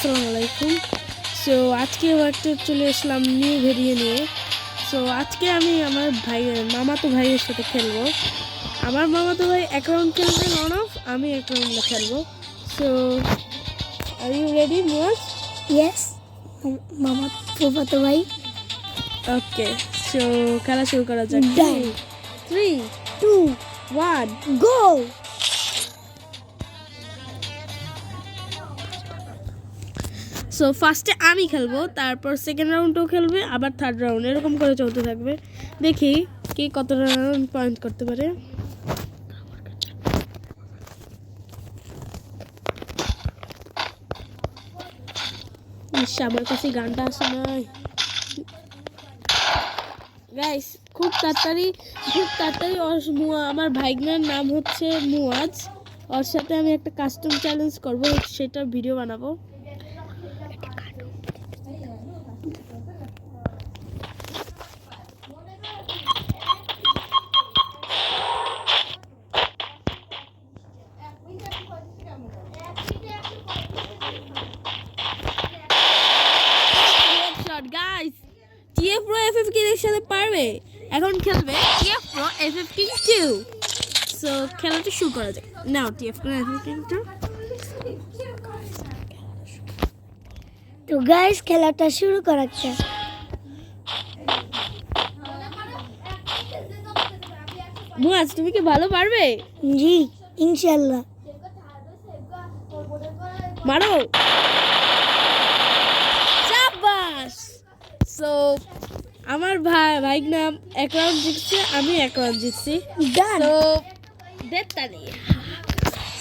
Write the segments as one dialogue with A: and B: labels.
A: আসসালামু আলাইকুম। সো আজকে একটা চলে আসলাম নিউ ভিডিও নিয়ে। সো আজকে আমি আমার মামাতো ভাইয়ের সাথে খেলবো। আমার মামাতো ভাই এক রাউন্ড খেলবে নন অফ, আমি এক রাউন্ড খেলবো। So are you ready Muaz?
B: Yes মামা ফুফাতো ভাই।
A: ওকে, সো খেলা শুরু করা যাক।
B: Done.
A: 3,
B: 2
A: 1
B: গো।
A: সো ফার্স্টে আমি খেলবো, তারপর সেকেন্ড রাউন্ডও খেলবে, আবার থার্ড রাউন্ড, এরকম করে চলতে থাকবে। দেখি কে কত রাউন্ড পয়েন্ট করতে পারে। আমার কাছে গানটা আসে নাই গাইস। খুব তাড়াতাড়ি আমার ভাইগনার নাম হচ্ছে মুয়াজ, ওর সাথে আমি একটা কাস্টম চ্যালেঞ্জ করব, সেটা ভিডিও বানাবো। Guys, TF pro FF king এর সাথে পারবে, এখন খেলবে TF pro FF king 2। So খেলাটা শুরু করা যাক। নাও টিএফ প্রো এফএফ কিং 2।
B: তো গাইস খেলাটা শুরু করা যাক।
A: মুয়াজ, তুমি কি ভালো পারবে?
B: জি ইনশাআল্লাহ।
A: মারো, শাবাশ। সো আমার ভাই নাম এক রাউন্ড জিতছে, আমি এক রাউন্ড জিতছি।
B: Done.
A: সো দেড়টানি।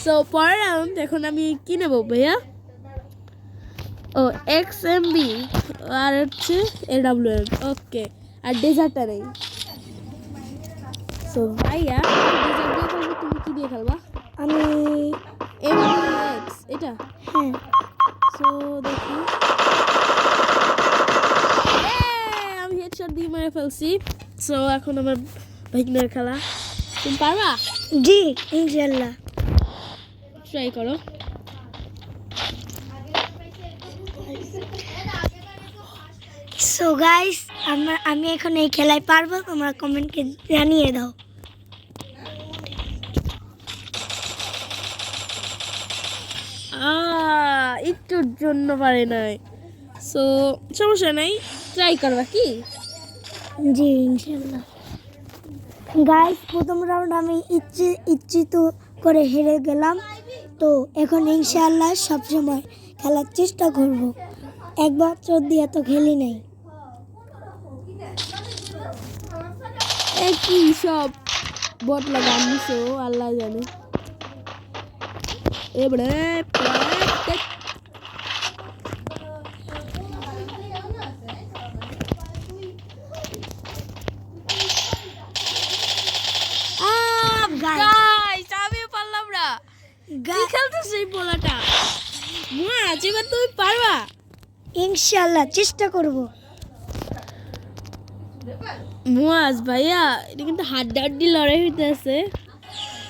A: সো পরের রাউন্ড এখন আমি কি নেব ভাইয়া? ও এক্সএমবি আর হচ্ছে এডব্লিউএম। ওকে, আর ডেজার্টটা নেই। সো ভাইয়া ডেজার্ট দিয়ে খেলবো, তুমি কি দিয়ে খেলবা?
B: আমি
A: এমএক্স এটা।
B: হ্যাঁ
A: সো দেখি, আমি হেডশট দিয়ে মেরে ফেলছি। সো এখন আমার ভাইগনার খেলা, তুমি পারবা?
B: জি ইনশাআল্লাহ।
A: ট্রাই করো।
B: সো গাইস আমি এখন এই খেলায় পারবো, তোমরা কমেন্টে জানিয়ে দাও।
A: একটুর জন্য পারে নাই। সো সমস্যা নাই, ট্রাই করবা কি?
B: জি ইনশাআল্লাহ। গাইস প্রথম রাউন্ড আমি ইচ্ছিত করে হেরে গেলাম, তো এখন ইনশাআল্লাহ সবসময় খেলার চেষ্টা করব। একবার চোট দিয়ে তো খেলি নাই।
A: কি সব বট লাগান নিছো আল্লাহ জানে। এবারে গাইস আমি পারলাম না। কি খেলতেছ এই বলাটা? মুয়াজ, এবার তুমি পারবা
B: ইনশাআল্লাহ চেষ্টা করব।
A: মুয়াজ ভাইয়া, এটা কিন্তু হাড্ডাহাড্ডি লড়াই হইতেছে,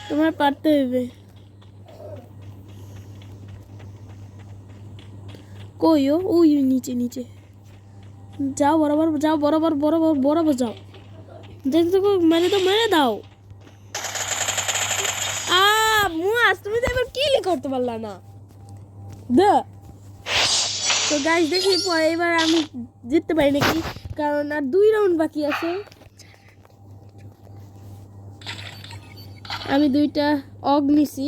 A: তোমার পারতে হইবে। কইও ওই নিচে নিচে যাও, বরাবর যাও, বরাবর যাও। দেখো মেরে দাও। মুয়াজ, তুমি তো এবার কিলই করতে পারলা না। তো গাইস দেখি পরে এবার আমি জিততে পারি নাকি, কারণ আর 2 রাউন্ড বাকি আছে। আমি 2টা অগ নিছি,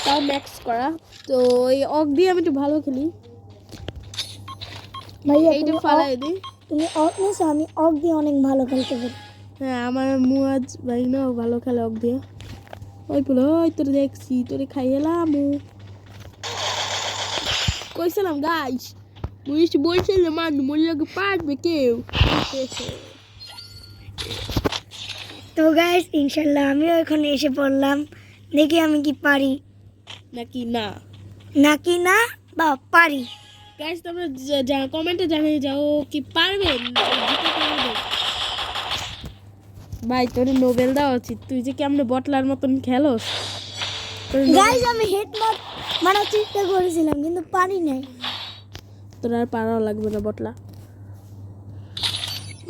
A: তাও ম্যাক্স করা। তো এই অগ দিয়ে আমি একটু ভালো খেলি।
B: ভাইয়া
A: এইটা ফালাই দিই।
B: তুমি অফ নিছো, আমি অফ দিয়ে অনেক ভালো খেলতে পারি।
A: হ্যাঁ, আমার মুয়াজ ভাই না ভালো খেলে অগ দিয়ে। ওই পুলো, ওই তোর দেখছি, তোরে খাই এলাম। কইছিলাম গাইস, বলছে যে মোর লগে পারবে কেউ।
B: তো গাইস ইনশাআল্লাহ আমিও এখন এসে পড়লাম, দেখি আমি কি পারি নাকি না বা পারি।
A: গাইস তোমরা কমেন্টে জানিয়ে যাও কি পারবেন, জিতে পারবেন। ভাই তোর নোবেল দেওয়া উচিত, তুই যে কেমনে বটলার মতন খেলোস।
B: গাইস আমি মারার চেষ্টা করেছিলাম কিন্তু পারি নাই।
A: তোর আর পারাও লাগবে না বটলা।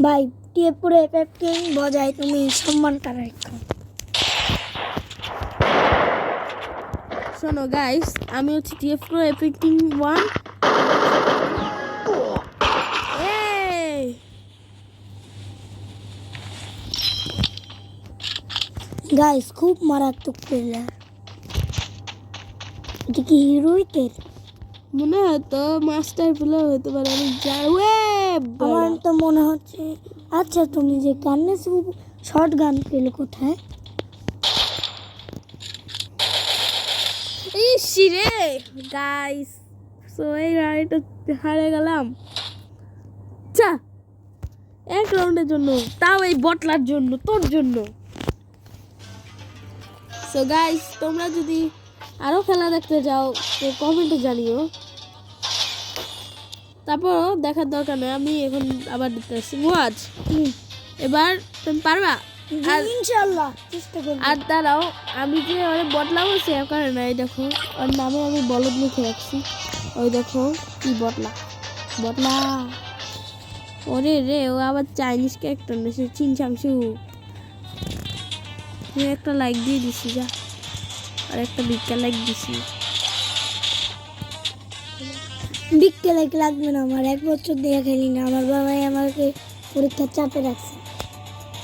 B: ভাই টিএফ পুরো এফএফকিং বজায় তুমি সম্মানটা রাখো।
A: শোনো গাইস, আমি হচ্ছে টিএফ প্রো এফেক্টিং 1।
B: গাইস খুব মারাত্মক প্লেয়ার। এটা কি হিরোইকের?
A: মনে হয় তো মাস্টার প্লেয়ার হতে পারে, আমি জানি।
B: আমার তো মনে হচ্ছে। আচ্ছা তুমি যে গানে শর্ট গান পেলে কোথায়?
A: ইসিরে গাইস, সো এই রাইডটা হারে গেলাম। চা এক রাউন্ডের জন্য, তাও এই বটলার জন্য, তোর জন্য। সো গাইস, তোমরা যদি আরো খেলা দেখতে যাও তো কমেন্টে জানিও। তারপর দেখার দরকার নেই, আমি এখন আবার দিতে আসছি ওয়াজ। এবার তুমি পারবা? আর
B: ইনশাআল্লাহ চেষ্টা করব।
A: আর দাঁড়াও, আমি যে ওরে বদলাবো সে কারণে নাই, দেখো ওর নামে আমি বলদ লিখে রাখছি। ওই দেখো কি বটলা, বটলা। ওরে রে, ও আবার চাইনিজ ক্যারেক্টার না, সে চিনচাংসু। তুই একটা লাইক দিয়ে দিছি যা, আর একটা ভিক্ষা লাইক দিছি।
B: বিকতে লাগবে না, আমার 1 বছর দিয়ে খেলি না, আমার বাবাই আমাকে পরীক্ষার চাপে রাখছে।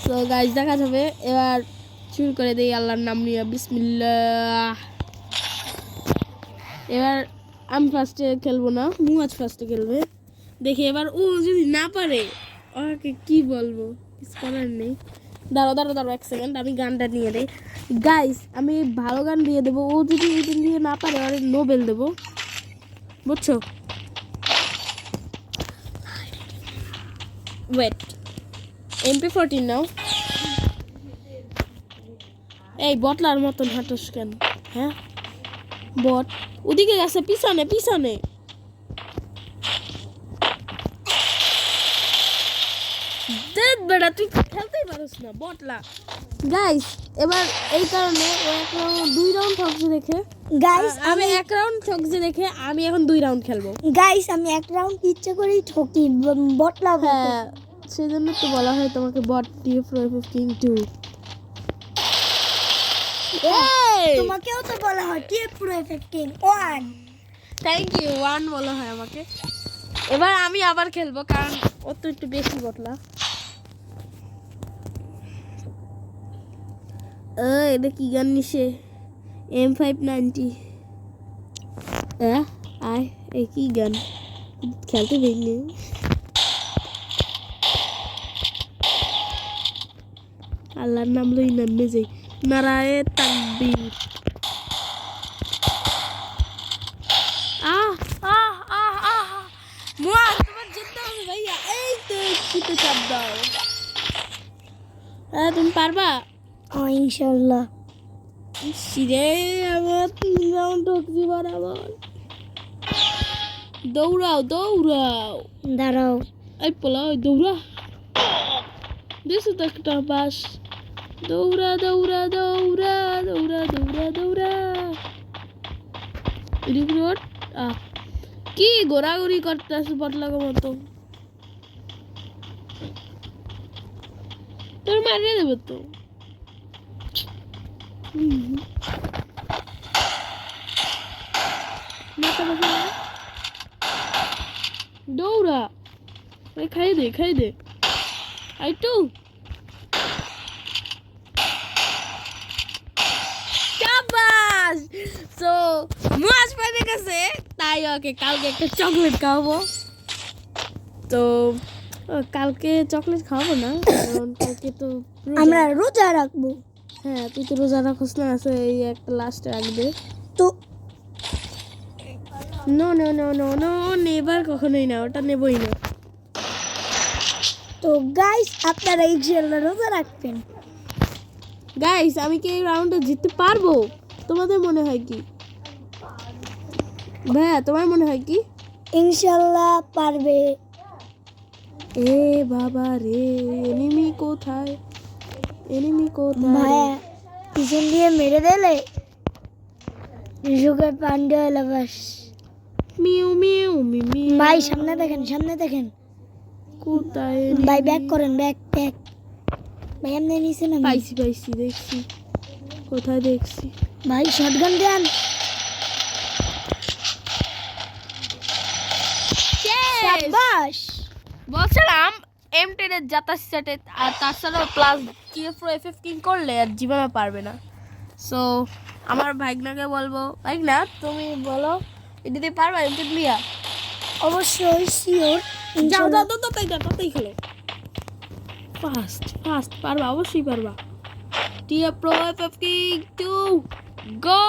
A: সো গাইস দেখা যাবে, এবার শুরু করে দেই আল্লাহর নাম নিয়ে, বিসমিল্লাহ। এবার আমি ফার্স্টে খেলবো না, মুয়াজ ফার্স্টে খেলবে। দেখি এবার ও যদি না পারে, ওকে কি বলবো, কিছু করার নেই। দাঁড়াও দাঁড়াও দাঁড়াও 1 সেকেন্ড, আমি গানটা নিয়ে দেই। গাইস আমি ভালো গান দিয়ে দেবো, ও যদি এটা দিয়ে না পারে আর নোবেল দেবো, বুঝছো? ওয়েট, MP14 নাও। এই বটলার মতন হাঁটস কেন? হ্যাঁ বট ওদিকে গেছে, পিছনে পিছনে। দেখ বেটা, তুই খেলতেই পারিস না বটলা। গাইস এবার এই কারণে ও 2 রাউন্ড ঠকছে দেখে,
B: গাইস
A: আমি 1 রাউন্ড ঠকছে দেখে আমি এখন 2 রাউন্ড খেলবো।
B: গাইস আমি 1 রাউন্ড ইচ্ছে করেই ঠকি, বটলা।
A: হ্যাঁ সেজন্য তো বলা হয় তোমাকে বট টিএফ প্রো 2।
B: তোমাকেও তো বলা হয় টিএফ প্রো 1।
A: থ্যাংক ইউ, 1 বলা হয় আমাকে। এবার আমি আবার খেলবো, কারণ ও তো একটু বেশি বটলা। এটা কি গান নিছে? M590। আয় এই কি গান খেলতে পারিনি। আল্লাহর নাম লই নামে যাই, নারায়ে তাকবীর। আহ আহ আহ আহ মুয়াজ, তোমার জিততে হবে ভাইয়া। এই তো কিতে চাপ দাও। তুমি পারবা?
B: ইনশাআল্লাহ।
A: সিরে আমার 3 রাউন্ড ঢুকছি বরাবর। দৌড়াও দৌড়াও,
B: দাঁড়াও।
A: এই পোলা ওই দৌড়া, দেখছো তো একটা বাস। দৌড়া দৌড়া দৌড়া দৌড়া দৌড়া দৌড়া। রিপোর্ট কি ঘোরাঘুরি করতে আসে বটলাগো মতো, তোর মারিয়ে দেবে তো। দৌড়া, খাই দে খাই দে। আই টু চাবাস। সো মুয়াজ পাইবে গেছে, তাই ওকে কালকে একটা চকলেট খাওয়াবো। তো কালকে চকলেট খাওয়াবো না, কারণ কালকে তো
B: আমরা রোজা রাখবো।
A: হ্যাঁ তুই তো রোজা রাখোস না, আছে এই একটা লাস্টে রাখবে
B: তো।
A: No no no no no, never কখনোই না, ওটা নেবই না।
B: তো গাইস আপনারা ইনশাআল্লাহ রোজা রাখবেন।
A: গাইস আমি কি এই রাউন্ডে জিততে পারবো? তোমাদের মনে হয় কি ভাইয়া, তোমার মনে হয় কি?
B: ইনশাআল্লাহ পারবে।
A: এ বাবা রে, এনিমি কোথায়, এনিমি কোথায়?
B: ভাইয়া পিছন দিয়ে মেরে দিলে যুগের পান্ডে লাভাস।
A: মিউ মিউ মিউ
B: ভাই সামনে দেখেন
A: কোথায়
B: ভাই ব্যাক করেন ব্যাক ভাই এমনি নিচে না
A: পাইছি দেখছি কোথায় দেখছি
B: ভাই শটগান দেন শাবাশ
A: বলছিলাম M10 এর জাতা সেটে আর তাছাড়াও প্লাস TF4 FF কিং করলে আর জীবনে পারবে না। সো আমার ভাইগনাকে বলবো, ভাইগনা তুমি বলো এটাতে পারবা M10 লিয়া?
B: অবশ্যই শিওর
A: যাও তাই খেলো ফাস্ট পারবা, অবশ্যই পারবা। TF4 FF কিং 2 গো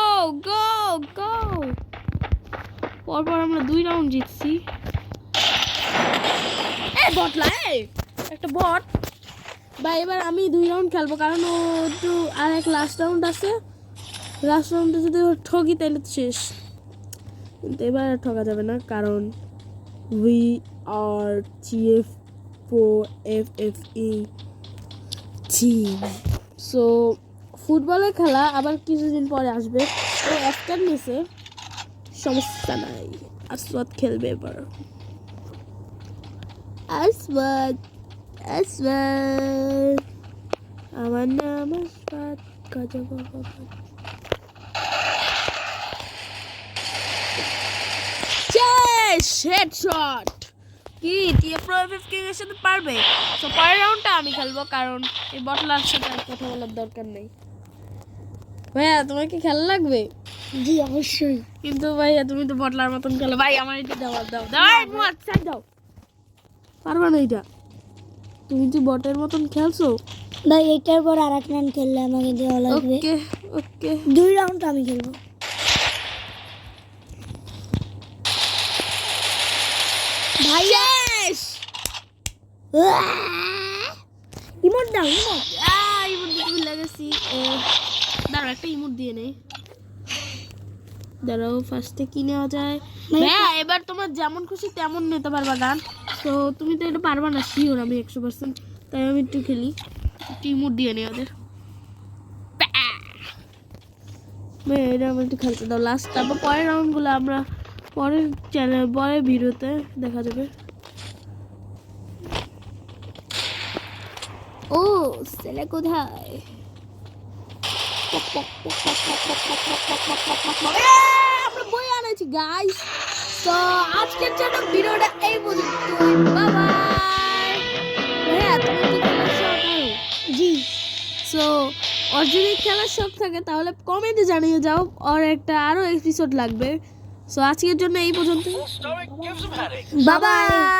A: পরপর আমরা 2 রাউন্ড জিতছি। একটা বট বা এবার আমি 2 রাউন্ড খেলবো কারণ ও একটু আর এক লাস্ট রাউন্ড আছে। লাস্ট রাউন্ডে যদি ও ঠকি তাহলে তো শেষ, কিন্তু এবার আর ঠকা যাবে না কারণ we are TF4 FFE team. So ফুটবলের খেলা আবার কিছুদিন পরে আসবে। ও একটা নিচে সমস্যা নাই, আসওয়াদ খেলবে এবার। আসওয়াদ আমার নাম আসওয়াদ গজব হেডশট কি TF4 FF কিং এর সাথে পারবে? তো পরের রাউন্ডটা আমি খেলবো কারণ এই বটলার সাথে আর কথা বলার দরকার নেই। ভাইয়া তোমার কি খেলা লাগবে?
B: জি অবশ্যই
A: কিন্তু ভাইয়া তুমি তো বটলার মতন খেলো। ভাই আমার এটা দাও পারবা না এটা, তুমি তো বটের মতন খেলছো।
B: ভাই এটার পর আর এক রাউন্ড খেললে আমাকে দেওয়া লাগবে।
A: ওকে
B: 2 রাউন্ড আমি খেলবো। ভাই ইমোট দাও ইমোট।
A: ইমোট দিতে ভুলে গেছি। দাঁড়াও একটা ইমোট দিয়ে নেই। দাঁড়াও ফার্স্টে কি নেওয়া যায়? ভাইয়া এবার তোমার যেমন খুশি তেমন নিতে পারবা গান। তো তুমি তো এটা পারবা না শিওর, আমি 100%। তাই আমি একটু খেলি, একটু ইমোট দিয়ে নেই ওদের। এটা আমার একটু খেলতে দাও লাস্ট, তারপর পরের রাউন্ডগুলো আমরা পরের চ্যানেল পরের ভিডিওতে দেখা যাবে। ও ছেলে কোথায়? আমরা বই আনাইছি গাইস। তো আজকের জন্য ভিডিওটা এই পর্যন্ত। Bye bye. হ্যাঁ তুমি কি খেলার শখ আরো?
B: জি
A: সো আর যদি খেলার শখ থাকে তাহলে কমেন্টে জানিয়ে যাও, আর একটা আরো এপিসোড লাগবে। সো আজকের জন্য এই পর্যন্ত।
B: Bye bye.